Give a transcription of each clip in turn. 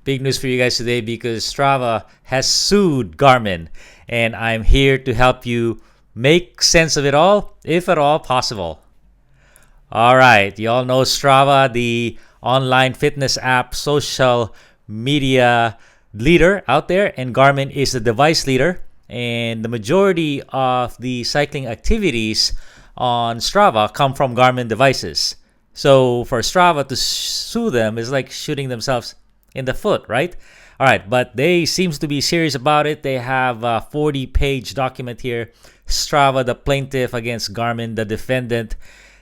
big news for you guys today because Strava has sued Garmin, and I'm here to help you make sense of it all, if at all possible. All right, you all know Strava, the online fitness app, social media leader out there, and Garmin is the device leader. And the majority of the cycling activities on Strava come from Garmin devices. So for Strava to sue them is like shooting themselves in the foot, right? All right, but they seems to be serious about it. They have a 40-page document here. Strava, the plaintiff, against Garmin, the defendant,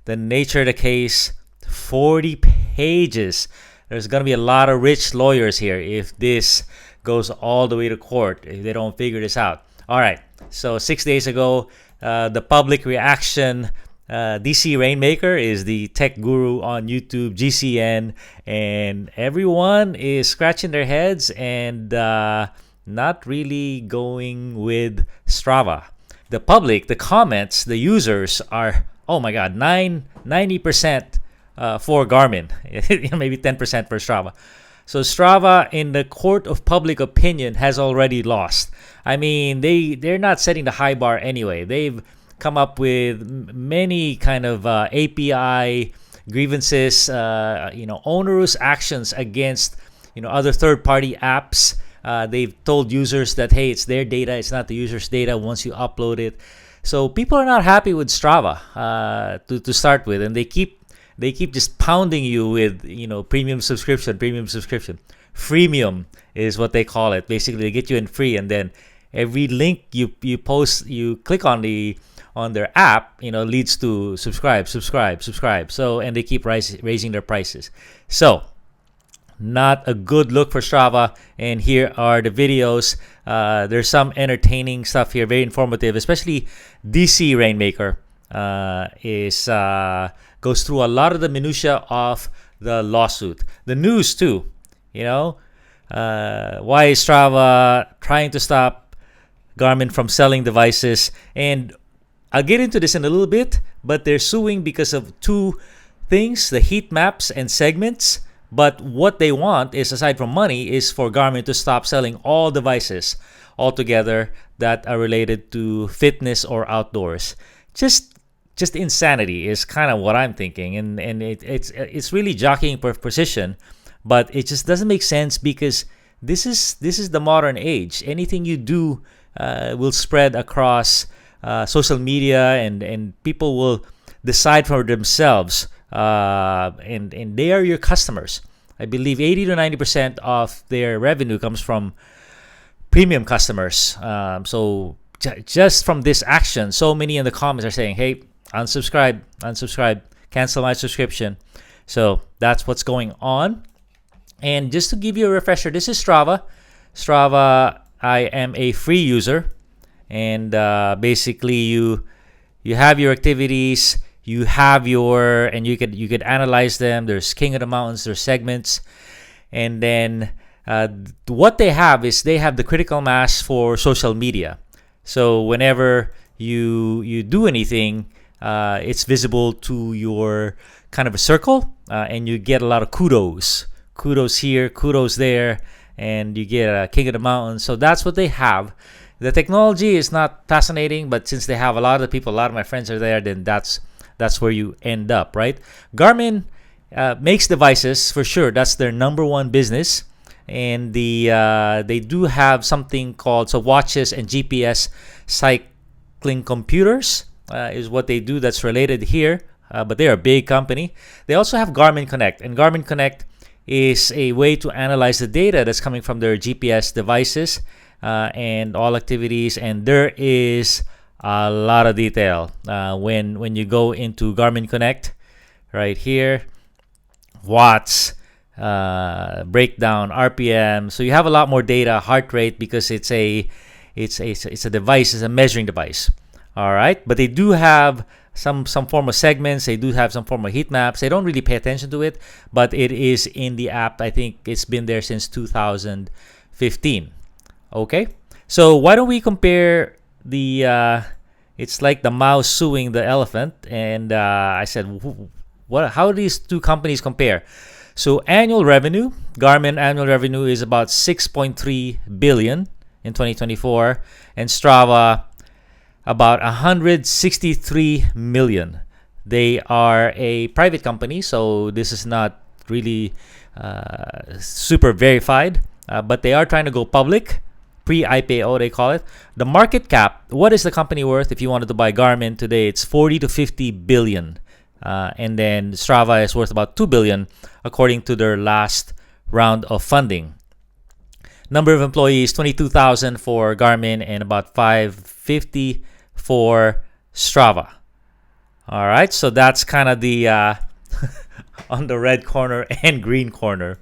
the nature of the case, 40 pages. There's going to be a lot of rich lawyers here if this goes all the way to court, if they don't figure this out. All right, so 6 days ago, the public reaction, DC Rainmaker is the tech guru on YouTube, GCN, and everyone is scratching their heads and not really going with Strava. The public, the comments, the users are, oh my God, 90% for Garmin, maybe 10% for Strava. So Strava, in the court of public opinion, has already lost. I mean, they're not setting the high bar anyway. They've come up with many kind of API grievances, onerous actions against other third-party apps. They've told users that, hey, it's their data, it's not the user's data once you upload it. So people are not happy with Strava to start with, and they keep just pounding you with premium subscription. Freemium is what they call it. Basically, they get you in free, and then every link you post, you click on their app, leads to subscribe. So, and they keep raising their prices. So, not a good look for Strava. And here are the videos. There's some entertaining stuff here, very informative, especially DC Rainmaker goes through a lot of the minutia of the lawsuit. The news too, why is Strava trying to stop Garmin from selling devices? And I'll get into this in a little bit, but they're suing because of two things, the Heatmaps and segments. But what they want is, aside from money, is for Garmin to stop selling all devices altogether that are related to fitness or outdoors. Just insanity is kind of what I'm thinking, and it's really jockeying for position, but it just doesn't make sense because this is the modern age. Anything you do will spread across social media, and people will decide for themselves, and they are your customers. I believe 80 to 90% of their revenue comes from premium customers. So just from this action, so many in the comments are saying, hey, unsubscribe, cancel my subscription. So that's what's going on. And just to give you a refresher, this is Strava. I am a free user, and basically you have your activities, you could analyze them. There's King of the Mountains, there's segments, and then what they have is they have the critical mass for social media. So whenever you do anything, it's visible to your kind of a circle, and you get a lot of kudos here, kudos there, and you get a King of the Mountains. So that's what they have. The technology is not fascinating, but since they have a lot of my friends are there, then that's where you end up, right? Garmin makes devices for sure. That's their number one business, and they do have something called watches and GPS cycling computers. Is what they do that's related here, but they're a big company. They also have Garmin Connect, and Garmin Connect is a way to analyze the data that's coming from their GPS devices and all activities, and there is a lot of detail when you go into Garmin Connect right here. Watts, breakdown, RPM, so you have a lot more data, heart rate, because it's a device, it's a measuring device. All right, but they do have some form of segments. They do have some form of heat maps. They don't really pay attention to it, but it is in the app. I think it's been there since 2015. Okay, so why don't we compare the? It's like the mouse suing the elephant, and I said, what? How do these two companies compare? So annual revenue, Garmin annual revenue is about 6.3 billion in 2024, and Strava about 163 million. They are a private company, so this is not really super verified, but they are trying to go public, pre-IPO they call it. The market cap, what is the company worth if you wanted to buy Garmin today? It's 40 to 50 billion. And then Strava is worth about 2 billion according to their last round of funding. Number of employees, 22,000 for Garmin and about 550 for Strava. All right, so that's kind of the on the red corner and green corner.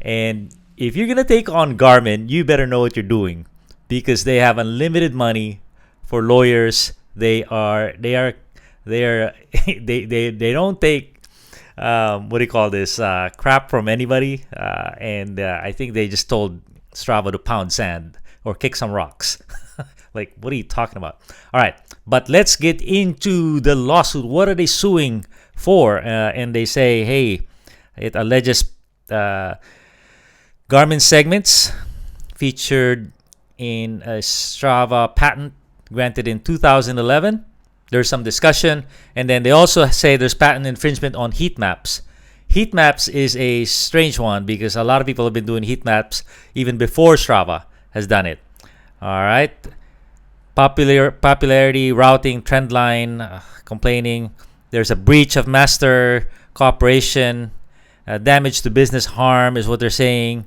And if you're gonna take on Garmin, you better know what you're doing, because they have unlimited money for lawyers. They don't take what do you call this crap from anybody. And I think they just told Strava to pound sand or kick some rocks. Like, what are you talking about? All right, but let's get into the lawsuit. What are they suing for? And they say, hey, it alleges Garmin segments featured in a Strava patent granted in 2011. There's some discussion. And then they also say there's patent infringement on Heatmaps. Heatmaps is a strange one because a lot of people have been doing Heatmaps even before Strava has done it. All right. Popularity, routing, trend line, complaining. There's a breach of master cooperation, damage to business, harm is what they're saying.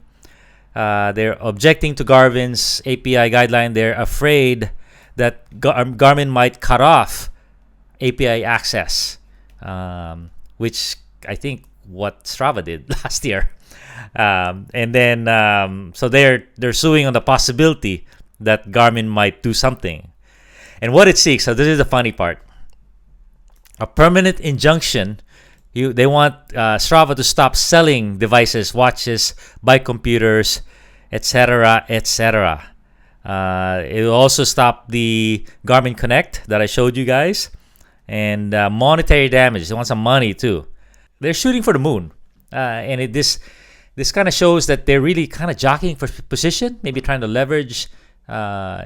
They're objecting to Garmin's API guideline. They're afraid that Garmin might cut off API access, which I think what Strava did last year. And then so they're suing on the possibility that Garmin might do something. And what it seeks, so this is the funny part, a permanent injunction. They want Strava to stop selling devices, watches, bike computers, etc., etc. It will also stop the Garmin Connect that I showed you guys, and monetary damage. They want some money too. They're shooting for the moon, and this kind of shows that they're really kind of jockeying for position, maybe trying to leverage for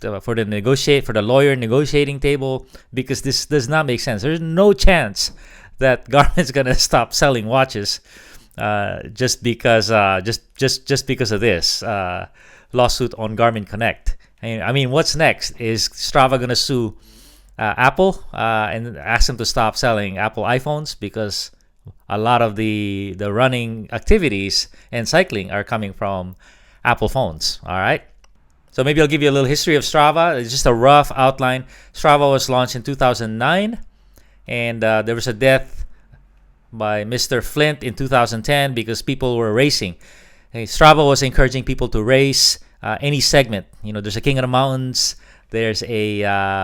the lawyer negotiating table, because this does not make sense. There's no chance that Garmin's gonna stop selling watches just because because of this lawsuit on Garmin Connect. I mean, what's next? Is Strava gonna sue Apple and ask them to stop selling Apple iPhones, because a lot of the running activities and cycling are coming from Apple phones? All right. So maybe I'll give you a little history of Strava. It's just a rough outline. Strava was launched in 2009, and there was a death by Mr. Flint in 2010 because people were racing. Strava was encouraging people to race any segment. You know, there's a King of the Mountains. There's a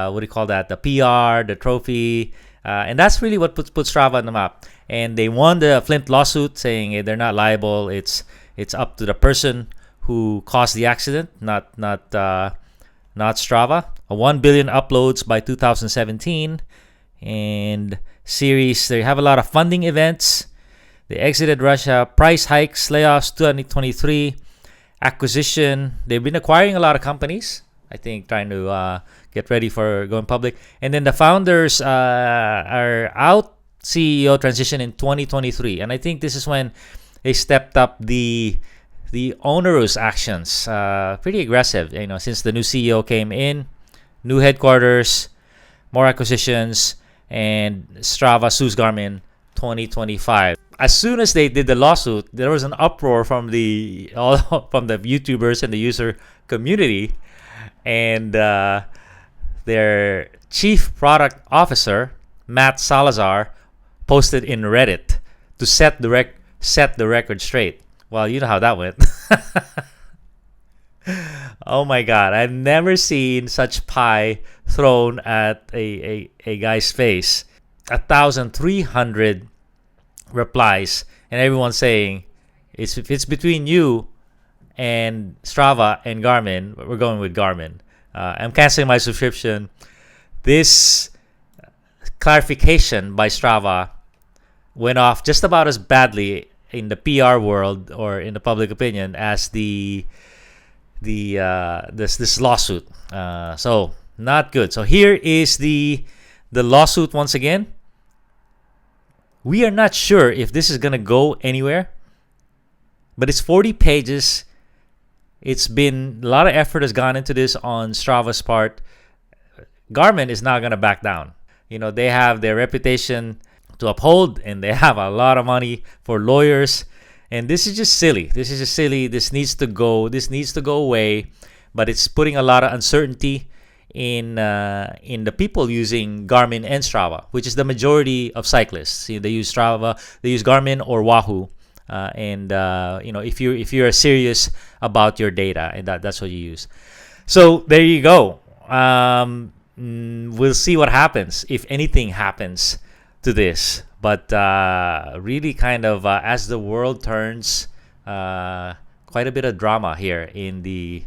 what do you call that? The PR, the trophy, and that's really what put Strava on the map. And they won the Flint lawsuit, saying hey, they're not liable. It's up to the person who caused the accident, not Strava. 1 billion uploads by 2017, and series. They have a lot of funding events. They exited Russia. Price hikes, layoffs 2023. Acquisition. They've been acquiring a lot of companies, I think, trying to get ready for going public. And then the founders are out. CEO transition in 2023, and I think this is when they stepped up the onerous actions, pretty aggressive. You know, since the new CEO came in, new headquarters, more acquisitions, and Strava sues Garmin 2025. As soon as they did the lawsuit, there was an uproar from the YouTubers and the user community, and their chief product officer, Matt Salazar, posted in Reddit to set the record straight. Well, you know how that went. Oh my God, I've never seen such pie thrown at a guy's face. 1,300 replies, and everyone saying, if it's between you and Strava and Garmin, we're going with Garmin. I'm canceling my subscription. This clarification by Strava went off just about as badly in the PR world or in the public opinion as this lawsuit. So not good. So here is the lawsuit once again. We are not sure if this is gonna go anywhere, but it's 40 pages. It's been a lot of effort has gone into this on Strava's part. Garmin is not gonna back down. They have their reputation to uphold, and they have a lot of money for lawyers. And this is just silly. This needs to go. This needs to go away. But it's putting a lot of uncertainty in the people using Garmin and Strava, which is the majority of cyclists. They use Strava, they use Garmin or Wahoo. If you're serious about your data, and that's what you use. So there you go. We'll see what happens, if anything happens to this. But really kind of as the world turns, quite a bit of drama here in the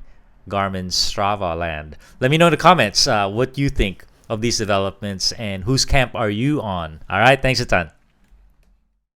Garmin Strava land. Let me know in the comments what you think of these developments and whose camp are you on. All right, thanks a ton.